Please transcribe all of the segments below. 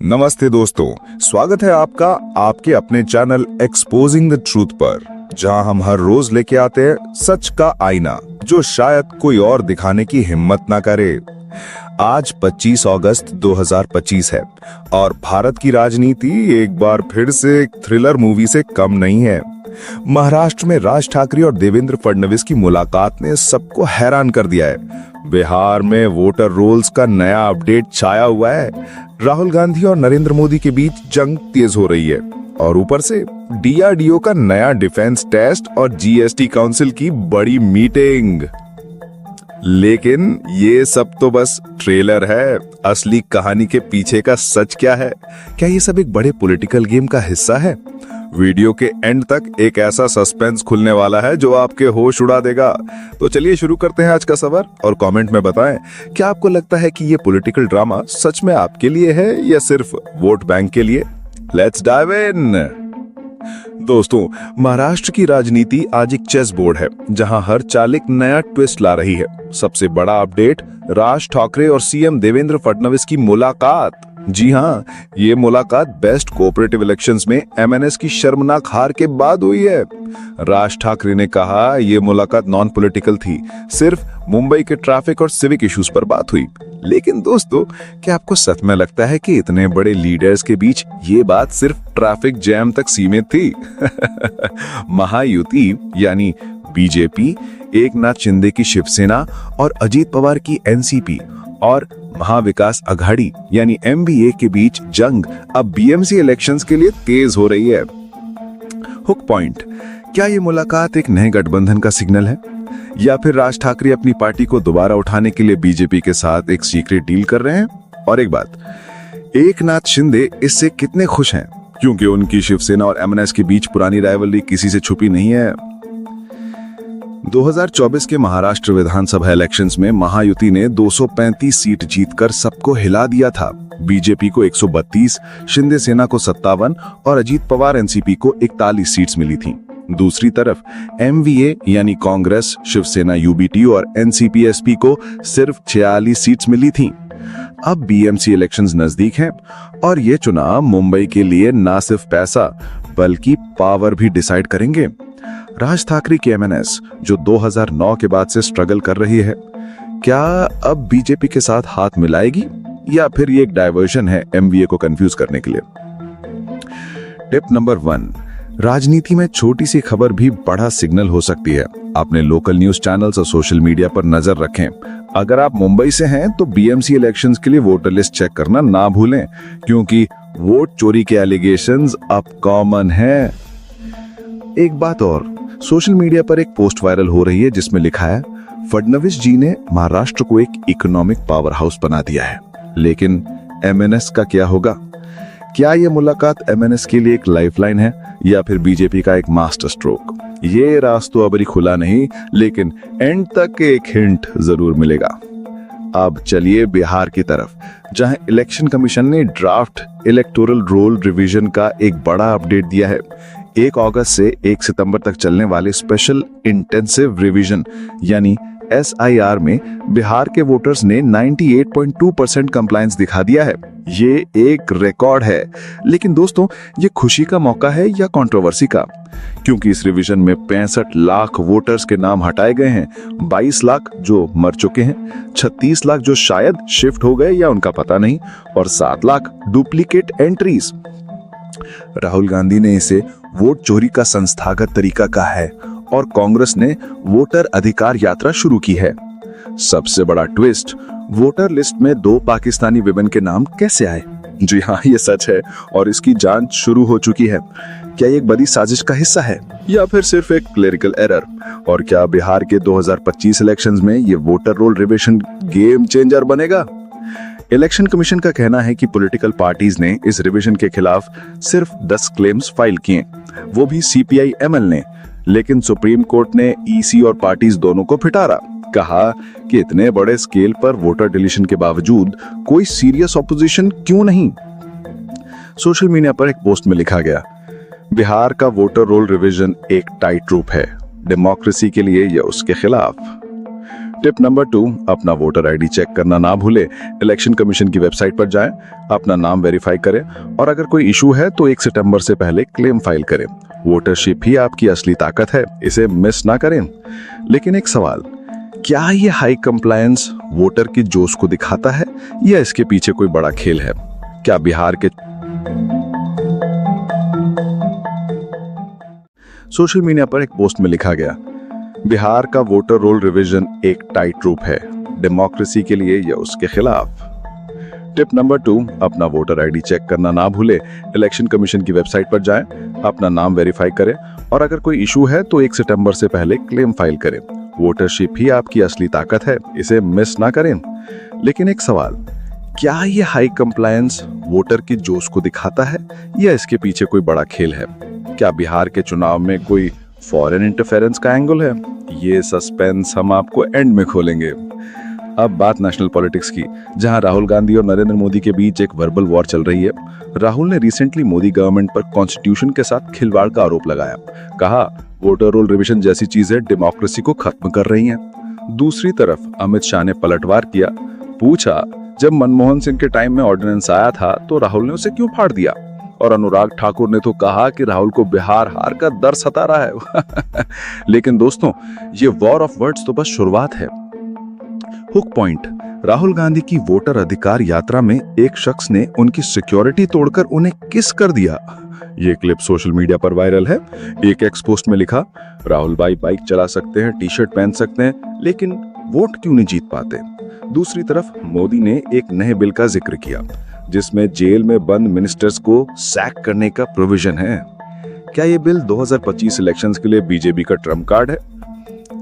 नमस्ते दोस्तों, स्वागत है आपका आपके अपने चैनल एक्सपोजिंग द ट्रूथ पर, जहां हम हर रोज लेके आते हैं सच का आईना जो शायद कोई और दिखाने की हिम्मत ना करे। आज 25 अगस्त 2025 है और भारत की राजनीति एक बार फिर से एक थ्रिलर मूवी से कम नहीं है। महाराष्ट्र में राज ठाकरे और देवेंद्र फडणवीस की मुलाकात ने सबको हैरान कर दिया है। बिहार में वोटर रोल्स का नया अपडेट छाया हुआ है। राहुल गांधी और नरेंद्र मोदी के बीच जंग तेज हो रही है और ऊपर से डीआरडीओ का नया डिफेंस टेस्ट और जीएसटी काउंसिल की बड़ी मीटिंग। लेकिन ये सब तो बस ट्रेलर है। असली कहानी के पीछे का सच क्या है? क्या ये सब एक बड़े पॉलिटिकल गेम का हिस्सा है? वीडियो के एंड तक एक ऐसा सस्पेंस खुलने वाला है जो आपके होश उड़ा देगा। तो चलिए शुरू करते हैं आज का सफर और कमेंट में बताएं, क्या आपको लगता है कि ये पॉलिटिकल ड्रामा सच में आपके लिए है या सिर्फ वोट बैंक के लिए? Let's dive in. दोस्तों, महाराष्ट्र की राजनीति आज एक चेस बोर्ड है जहां हर चाल एक नया ट्विस्ट ला रही है। सबसे बड़ा अपडेट, राज ठाकरे और सीएम देवेंद्र फडणवीस की मुलाकात। जी हाँ, ये मुलाकात बेस्ट कोऑपरेटिव इलेक्शंस में एमएनएस की शर्मनाक हार के बाद हुई है। राज ठाकरे ने कहा ये मुलाकात नॉन पॉलिटिकल थी, सिर्फ मुंबई के ट्रैफिक और सिविक इश्यूज पर बात हुई। लेकिन दोस्तों, क्या आपको सच में लगता है कि इतने बड़े लीडर्स के बीच ये बात सिर्फ ट्रैफिक जैम तक सीमित थी? महायुति यानी बीजेपी, एकनाथ शिंदे की शिवसेना और अजीत पवार की एनसीपी और महाविकास अघाड़ी यानी एमवीए के बीच जंग अब बीएमसी इलेक्शंस के लिए तेज हो रही है। हुक पॉइंट, क्या ये मुलाकात एक नए गठबंधन का सिग्नल है या फिर राज ठाकरे अपनी पार्टी को दोबारा उठाने के लिए बीजेपी के साथ एक सीक्रेट डील कर रहे हैं? और एक बात, एकनाथ शिंदे इससे कितने खुश हैं, क्योंकि उनकी शिवसेना और एमएनएस के बीच पुरानी राइवलरी किसी से छुपी नहीं है। 2024 के महाराष्ट्र विधानसभा इलेक्शंस में महायुति ने 235 सीट जीतकर सबको हिला दिया था। बीजेपी को 132, शिंदे सेना को 57 और अजीत पवार एनसीपी को 41 सीट्स मिली थीं। दूसरी तरफ एमवीए यानी कांग्रेस, शिवसेना यूबीटी और एनसीपी एसपी को सिर्फ 46 सीट्स मिली थीं। अब बीएमसी इलेक्शंस नजदीक हैं और ये चुनाव मुंबई के लिए ना सिर्फ पैसा बल्कि पावर भी डिसाइड करेंगे। राज ठाकरे की एमएनएस जो 2009 के बाद से स्ट्रगल कर रही है, क्या अब बीजेपी के साथ हाथ मिलाएगी या फिर ये एक डाइवर्जन है एमवीए को कंफ्यूज करने के लिए? टिप नंबर 1, राजनीति में छोटी सी खबर भी बड़ा सिग्नल हो सकती है। अपने लोकल न्यूज चैनल्स और सोशल मीडिया पर नजर रखें। अगर आप मुंबई से हैं तो बीएमसी इलेक्शंस के लिए वोटर लिस्ट चेक करना ना भूलें, क्योंकि वोट चोरी के एलिगेशंस अब कॉमन हैं। एक बात और, सोशल मीडिया पर एक पोस्ट वायरल हो रही है जिसमें लिखा है, फडणवीस जी ने महाराष्ट्र को एक इकोनॉमिक पावर हाउस बना दिया है, लेकिन एमएनएस का क्या होगा? क्या यह मुलाकात एमएनएस के लिए एक लाइफलाइन है या फिर बीजेपी का एक मास्टर स्ट्रोक? ये राज तो अभी खुला नहीं, लेकिन एंड तक एक हिंट जरूर मिलेगा। अब चलिए बिहार की तरफ, जहां इलेक्शन कमीशन ने ड्राफ्ट इलेक्टोरल रोल रिवीजन का एक बड़ा अपडेट दिया है। 1 अगस्त से 1 सितंबर तक चलने वाले स्पेशल इंटेंसिव रिवीजन यानी एसआईआर में बिहार के वोटर्स ने 98.2% कंप्लायंस दिखा दिया है। ये एक रिकॉर्ड है। लेकिन दोस्तों, ये खुशी का मौका है या कंट्रोवर्सी का? क्योंकि इस रिवीजन में 65 लाख वोटर्स के नाम हटाए गए हैं, 22 लाख जो मर चुके हैं, 36 लाख जो शायद शिफ्ट हो गए या उनका पता नहीं, और 7 लाख डुप्लीकेट एंट्रीज। राहुल गांधी ने इसे वोट चोरी का संस्थागत तरीका कहा है और कांग्रेस ने वोटर अधिकार यात्रा शुरू की है। सबसे बड़ा ट्विस्ट, वोटर लिस्ट में 2 पाकिस्तानी विमेन के नाम कैसे आए? जी हाँ, ये सच है और इसकी जांच शुरू हो चुकी है। क्या ये एक बड़ी साजिश का हिस्सा है या फिर सिर्फ एक क्लेरिकल एरर? और क्या बिहार के 2025 इलेक्शंस में ये voter roll revision game changer बनेगा? इलेक्शन कमीशन का कहना है कि पॉलिटिकल पार्टीज ने इस रिवीजन के खिलाफ सिर्फ 10 क्लेम्स फाइल किए, वो भी सीपीआई एमएल ने। लेकिन सुप्रीम कोर्ट ने ईसी और पार्टीज दोनों को फिटारा, कहा कि इतने बड़े स्केल पर वोटर डिलीशन के बावजूद कोई सीरियस ऑपोजिशन क्यों नहीं? सोशल मीडिया पर एक पोस्ट में लिखा गया, बिहार का वोटर रोल रिवीजन एक टाइट रूप है, डेमोक्रेसी के लिए या उसके खिलाफ। टिप नंबर 2, अपना वोटर आईडी चेक करना ना भूले। इलेक्शन कमीशन की वेबसाइट पर जाएं, अपना नाम वेरीफाई करें और अगर कोई इशू है तो 1 सितंबर से पहले क्लेम फाइल करें। वोटरशिप ही आपकी असली ताकत है, इसे मिस ना करें। लेकिन एक सवाल, क्या ये हाई कंप्लायंस वोटर की जोश को दिखाता है या इसके पीछे कोई बड़ा खेल है? क्या बिहार के सोशल मीडिया पर एक पोस्ट में लिखा गया, बिहार का वोटर रोल रिवीजन एक टाइट रूप है, डेमोक्रेसी के लिए या उसके खिलाफ। टिप नंबर 2, अपना वोटर आईडी चेक करना ना भूले। इलेक्शन कमीशन की वेबसाइट पर जाएं, अपना नाम वेरीफाई करें और अगर कोई इशू है तो 1 सितंबर से पहले क्लेम फाइल करें। वोटरशिप ही आपकी असली ताकत है, इसे मिस ना करें। लेकिन एक सवाल, क्या ये हाई कंप्लायंस वोटर की जोश को दिखाता है या इसके पीछे कोई बड़ा खेल है? क्या बिहार के चुनाव में कोई फॉरेन इंटरफेरेंस का एंगल है? ये सस्पेंस हम आपको एंड में खोलेंगे। अब बात नेशनल पॉलिटिक्स की, जहां राहुल गांधी और नरेंद्र मोदी के बीच एक वर्बल वॉर चल रही है। राहुल ने रिसेंटली मोदी गवर्नमेंट पर कॉन्स्टिट्यूशन के साथ खिलवाड़ का आरोप लगाया। कहा वोटर रोल रिविजन जैसी चीजें डेमोक्रेसी को खत्म कर रही हैं। दूसरी तरफ अमित शाह ने पलटवार किया, पूछा जब मनमोहन सिंह के टाइम में ऑर्डिनेंस आया था तो राहुल ने उसे क्यों फाड़ दिया? और अनुराग ठाकुर ने तो कहा कि राहुल को बिहार हार का डर सता रहा है। लेकिन दोस्तों, ये वॉर ऑफ वर्ड्स तो बस शुरुआत है। हुक पॉइंट, राहुल गांधी की वोटर अधिकार यात्रा में एक शख्स ने उनकी सिक्योरिटी तोड़कर उन्हें किस कर दिया। ये क्लिप सोशल मीडिया पर वायरल है। एक एक्स पोस्ट में लिखा, राहुल भाई बाइक चला सकते हैं, टी शर्ट पहन सकते हैं, लेकिन वोट क्यों नहीं जीत पाते? दूसरी तरफ मोदी ने एक नए बिल का जिक्र किया जिसमें जेल में बंद मिनिस्टर्स को सैक करने का प्रोविजन है। क्या ये बिल 2025 इलेक्शंस के लिए बीजेपी का ट्रम्प कार्ड है?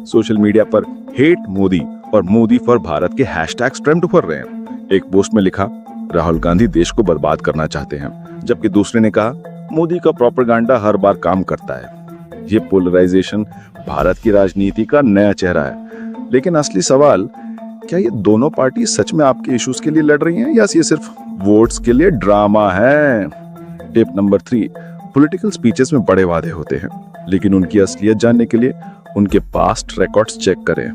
सोशल मीडिया पर हेट मोदी और मोदी फॉर भारत के हैशटैग्स ट्रेंड उभर रहे हैं। एक पोस्ट में लिखा, राहुल गांधी देश को बर्बाद करना चाहते हैं, जबकि दूसरे ने कहा मोदी का प्रोपेगेंडा हर बार काम करता है। ये पोलराइजेशन भारत की राजनीति का नया चेहरा है। लेकिन असली सवाल, क्या ये दोनों पार्टी सच में आपके इश्यूज के लिए लड़ रही हैं या ये सिर्फ वोट्स के लिए ड्रामा है? टिप नंबर 3, पॉलिटिकल स्पीचेस में बड़े वादे होते हैं, लेकिन उनकी असलियत जानने के लिए उनके पास्ट रिकॉर्ड्स चेक करें।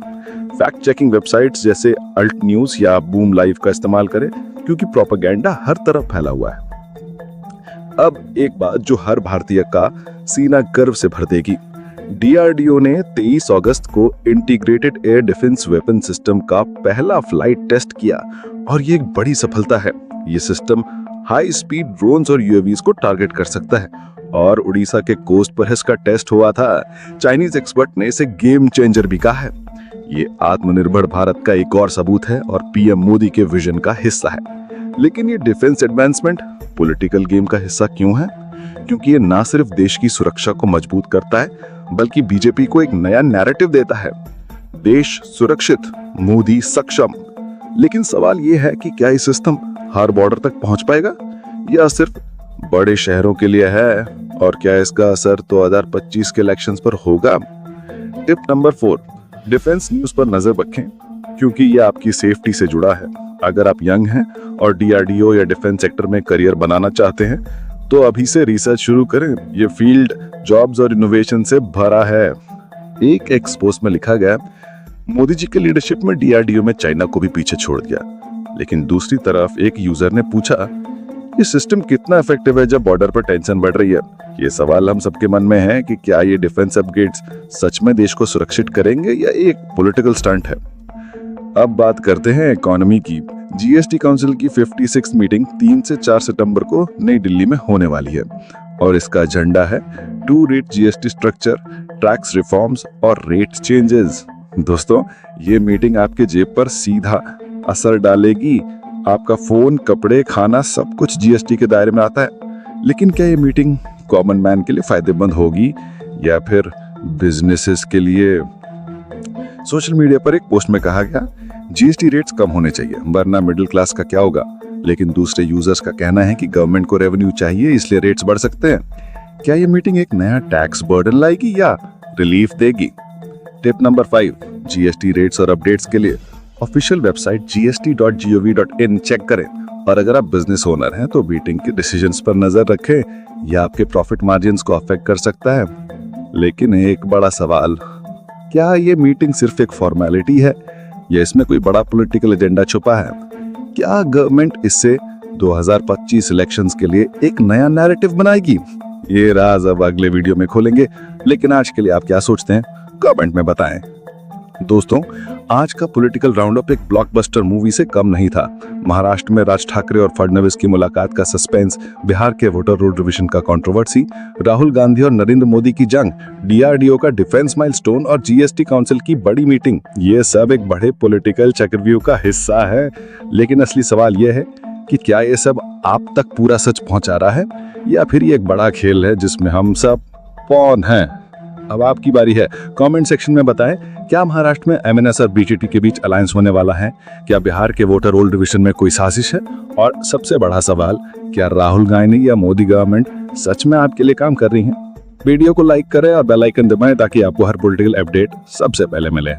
फैक्ट चेकिंग वेबसाइट्स जैसे अल्ट न्यूज या बूम लाइव का इस्तेमाल करें, क्योंकि प्रोपेगेंडा हर तरफ फैला हुआ है। अब एक बात जो हर भारतीय का सीना गर्व से भर देगी, डीआरडीओ ने 23 अगस्त को integrated air defence weapon system का पहला फ्लाइट टेस्ट किया और ये एक बड़ी सफलता है। ये सिस्टम हाई स्पीड ड्रोन्स और यूएवीज को टारगेट कर सकता है और उड़ीसा के कोस्ट पर इसका टेस्ट हुआ था। चाइनीज एक्सपर्ट ने इसे गेम चेंजर भी कहा है। ये आत्मनिर्भर भारत का एक और सबूत है और पीएम मोदी के विजन का हिस्सा है। लेकिन ये डिफेंस एडवांसमेंट पॉलिटिकल गेम का हिस्सा क्यों है? क्योंकि ये ना सिर्फ देश की सुरक्षा को मजबूत करता है, बल्कि बीजेपी को एक नया नैरेटिव देता है, देश सुरक्षित, मोदी सक्षम। लेकिन सवाल ये है कि क्या ये सिस्टम हर बॉर्डर तक पहुंच पाएगा या सिर्फ बड़े शहरों के लिए है, और क्या इसका असर 2025 के इलेक्शंस पर होगा? टिप नंबर 4, डिफेंस न्यूज पर नजर रखें, क्योंकि ये आपकी सेफ्टी से जुड़ा है। अगर आप यंग हैं और डीआरडीओ या डिफेंस सेक्टर में करियर बनाना चाहते हैं तो अभी से रिसर्च शुरू करें। ये फील्ड जॉब्स और इनोवेशन से भरा है। एक एक्सपोज में लिखा गया, मोदी जी के लीडरशिप में डीआरडीओ में चाइना को भी पीछे छोड़ दिया। लेकिन दूसरी तरफ एक यूजर ने पूछा, ये सिस्टम कितना इफेक्टिव है जब बॉर्डर पर टेंशन बढ़ रही है? ये सवाल हम सबके मन में है कि क्या ये डिफेंस अपग्रेड्स सच में देश को सुरक्षित करेंगे या एक पॉलिटिकल स्टंट है? अब बात करते हैं इकोनॉमी की। जीएसटी काउंसिल की 56 मीटिंग 3 से 4 सितंबर को नई दिल्ली में होने वाली है और इसका एजेंडा है 2 rate GST structure, tax reforms और रेट चेंजेस। दोस्तों, ये मीटिंग आपके जेब पर सीधा असर डालेगी। आपका फोन, कपड़े, खाना सब कुछ जीएसटी के दायरे में आता है। लेकिन क्या ये मीटिंग कॉमन मैन के लिए फायदेमंद होगी या फिर बिजनेसेस के लिए? सोशल मीडिया पर एक पोस्ट में कहा गया, जीएसटी रेट्स कम होने चाहिए, वरना मिडिल क्लास का क्या होगा। लेकिन दूसरे यूजर्स का कहना है कि गवर्नमेंट को रेवेन्यू चाहिए, इसलिए रेट्स बढ़ सकते हैं। क्या ये मीटिंग एक नया टैक्स बर्डन लाएगी या रिलीफ देगी? टिप नंबर 5, जीएसटी रेट्स और अपडेट्स के लिए ऑफिशियल वेबसाइट gst.gov.in चेक करें। और अगर आप बिजनेस ओनर हैं तो मीटिंग के डिसीजंस पर नजर रखें, यह आपके प्रॉफिट मार्जिन्स को अफेक्ट कर सकता है। लेकिन एक बड़ा सवाल, क्या ये मीटिंग सिर्फ एक फॉर्मेलिटी है या इसमें कोई बड़ा पॉलिटिकल एजेंडा छुपा है? क्या गवर्नमेंट इससे 2025 इलेक्शंस के लिए एक नया नैरेटिव बनाएगी? ये राज अब अगले वीडियो में खोलेंगे, लेकिन आज के लिए आप क्या सोचते हैं कमेंट में बताएं। दोस्तों, आज का पॉलिटिकल राउंडअप एक ब्लॉकबस्टर मूवी से कम नहीं था। महाराष्ट्र में राज ठाकरे और फडणवीस की मुलाकात का सस्पेंस, बिहार के वोटर रोल रिविजन का कंट्रोवर्सी, राहुल गांधी और नरेंद्र मोदी की जंग, डीआरडीओ का डिफेंस माइलस्टोन और जीएसटी काउंसिल की बड़ी मीटिंग, ये सब एक बड़े पॉलिटिकल चक्रव्यूह का हिस्सा है। लेकिन असली सवाल यह है कि क्या ये सब आप तक पूरा सच पहुंचा रहा है, या फिर ये एक बड़ा खेल है जिसमें हम सब पॉन हैं? अब आपकी बारी है, कमेंट सेक्शन में बताएं, क्या महाराष्ट्र में एमएनएस और बीजेपी के बीच अलायंस होने वाला है? क्या बिहार के वोटर रोल डिवीजन में कोई साजिश है? और सबसे बड़ा सवाल, क्या राहुल गांधी या मोदी गवर्नमेंट सच में आपके लिए काम कर रही है? वीडियो को लाइक करें और बेल आइकन दबाएं ताकि आपको हर पॉलिटिकल अपडेट सबसे पहले मिले।